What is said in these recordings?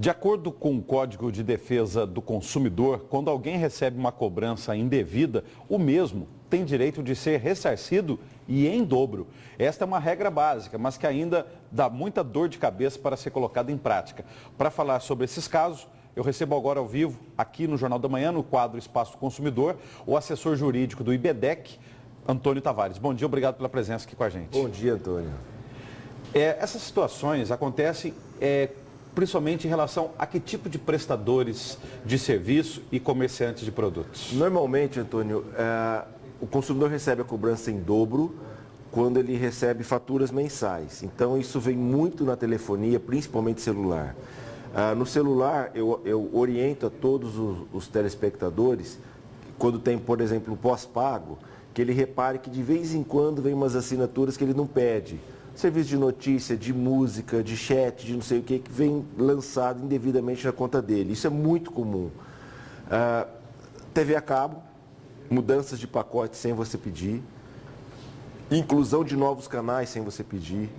De acordo com o Código de Defesa do Consumidor, quando alguém recebe uma cobrança indevida, o mesmo tem direito de ser ressarcido e em dobro. Esta é uma regra básica, mas que ainda dá muita dor de cabeça para ser colocada em prática. Para falar sobre esses casos, eu recebo agora ao vivo, aqui no Jornal da Manhã, no quadro Espaço do Consumidor, o assessor jurídico do IBEDEC, Antônio Tavares. Bom dia, obrigado pela presença aqui com a gente. Bom dia, Antônio. Essas situações acontecem principalmente em relação a que tipo de prestadores de serviço e comerciantes de produtos? Normalmente, Antônio, o consumidor recebe a cobrança em dobro quando ele recebe faturas mensais. Então, isso vem muito na telefonia, principalmente celular. No celular, eu oriento a todos os telespectadores, quando tem, por exemplo, o pós-pago, que ele repare que de vez em quando vem umas assinaturas que ele não pede. Serviço de notícia, de música, de chat, de não sei o que vem lançado indevidamente na conta dele. Isso é muito comum. TV a cabo, mudanças de pacote sem você pedir, inclusão de novos canais sem você pedir.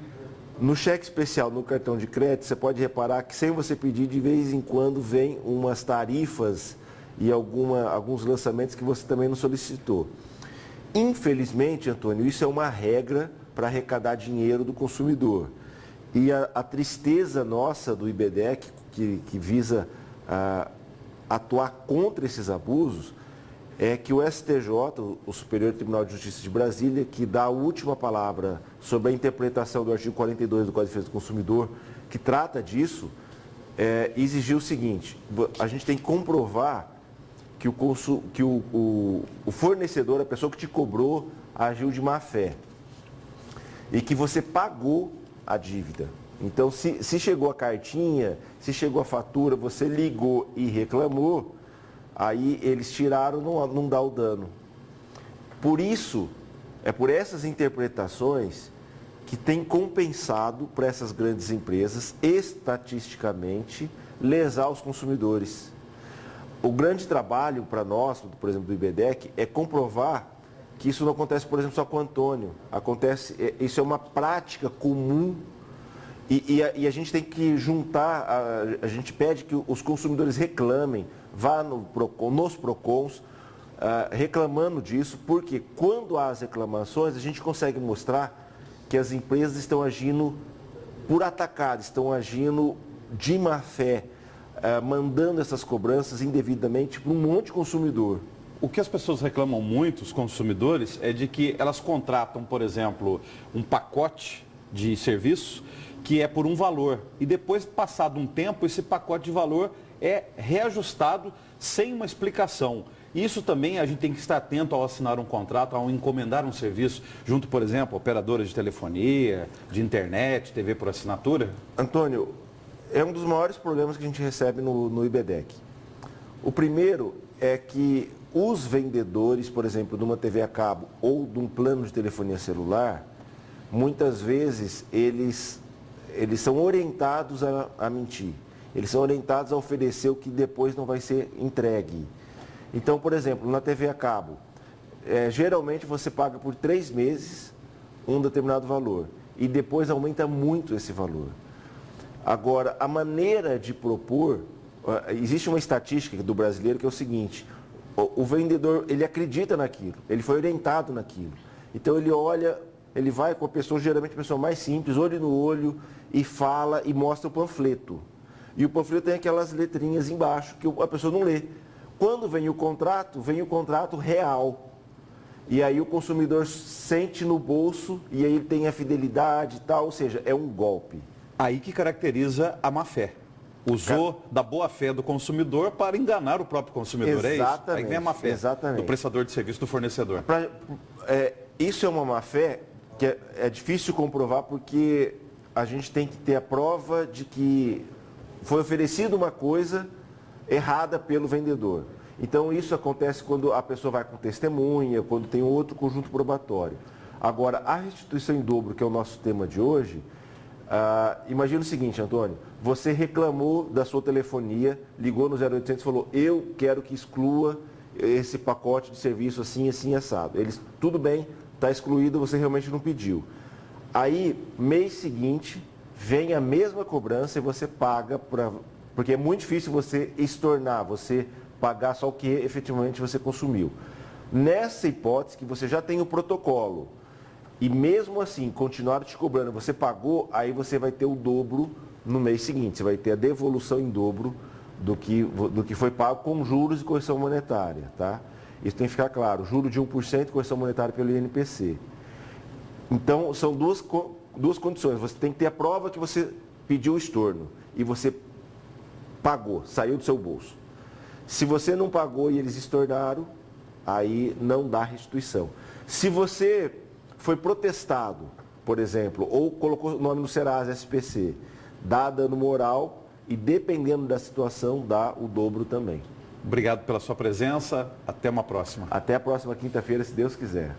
No cheque especial, no cartão de crédito, você pode reparar que sem você pedir, de vez em quando vem umas tarifas e alguns lançamentos que você também não solicitou. Infelizmente, Antônio, isso é uma regra para arrecadar dinheiro do consumidor. E a tristeza nossa do IBEDEC, que visa atuar contra esses abusos, é que o STJ, o Superior Tribunal de Justiça de Brasília, que dá a última palavra sobre a interpretação do artigo 42 do Código de Defesa do Consumidor, que trata disso, exigiu o seguinte: a gente tem que comprovar que o fornecedor, a pessoa que te cobrou, agiu de má fé e que você pagou a dívida. Então, se chegou a cartinha, se chegou a fatura, você ligou e reclamou, aí eles tiraram, não dá o dano. Por isso, por essas interpretações que tem compensado para essas grandes empresas, estatisticamente, lesar os consumidores. O grande trabalho para nós, por exemplo, do IBEDEC, é comprovar que isso não acontece, por exemplo, só com o Antônio. Isso é uma prática comum e a gente tem que juntar, a gente pede que os consumidores reclamem, vá nos PROCONs, reclamando disso, porque quando há as reclamações, a gente consegue mostrar que as empresas estão agindo por atacado, estão agindo de má fé, mandando essas cobranças indevidamente para um monte de consumidor. O que as pessoas reclamam muito, os consumidores, é de que elas contratam, por exemplo, um pacote de serviço que é por um valor. E depois, passado um tempo, esse pacote de valor é reajustado sem uma explicação. Isso também a gente tem que estar atento ao assinar um contrato, ao encomendar um serviço, junto, por exemplo, a operadoras de telefonia, de internet, TV por assinatura? Antônio, é um dos maiores problemas que a gente recebe no IBEDEC. O primeiro é que os vendedores, por exemplo, de uma TV a cabo ou de um plano de telefonia celular, muitas vezes eles são orientados a mentir. Eles são orientados a oferecer o que depois não vai ser entregue. Então, por exemplo, na TV a cabo, geralmente você paga por 3 meses um determinado valor e depois aumenta muito esse valor. Agora, a maneira de propor, existe uma estatística do brasileiro que é o seguinte: o vendedor, ele acredita naquilo, ele foi orientado naquilo. Então ele olha, ele vai com a pessoa, geralmente a pessoa mais simples, olho no olho, e fala e mostra o panfleto. E o panfleto tem aquelas letrinhas embaixo que a pessoa não lê. Quando vem o contrato real. E aí o consumidor sente no bolso e aí ele tem a fidelidade e tal, ou seja, é um golpe. Aí que caracteriza a má-fé. Usou da boa-fé do consumidor para enganar o próprio consumidor, exatamente, é isso? Aí vem a má-fé do prestador de serviço, do fornecedor. Isso é uma má-fé que é difícil comprovar porque a gente tem que ter a prova de que foi oferecida uma coisa errada pelo vendedor. Então isso acontece quando a pessoa vai com testemunha, quando tem outro conjunto probatório. Agora, a restituição em dobro, que é o nosso tema de hoje, imagina o seguinte, Antônio, você reclamou da sua telefonia, ligou no 0800 e falou: eu quero que exclua esse pacote de serviço assim, assim, assado. Eles, tudo bem, está excluído, você realmente não pediu. Aí, mês seguinte, vem a mesma cobrança e você paga para Porque é muito difícil você estornar, você pagar só o que efetivamente você consumiu. Nessa hipótese que você já tem o protocolo e mesmo assim continuar te cobrando, você pagou, aí você vai ter o dobro no mês seguinte, você vai ter a devolução em dobro do que foi pago com juros e correção monetária, tá? Isso tem que ficar claro, juro de 1% e correção monetária pelo INPC. Então, são duas condições, você tem que ter a prova que você pediu o estorno e você pagou, saiu do seu bolso. Se você não pagou e eles estornaram, aí não dá restituição. Se você foi protestado, por exemplo, ou colocou o nome no Serasa SPC, dá dano moral e dependendo da situação, dá o dobro também. Obrigado pela sua presença. Até uma próxima. Até a próxima quinta-feira, se Deus quiser.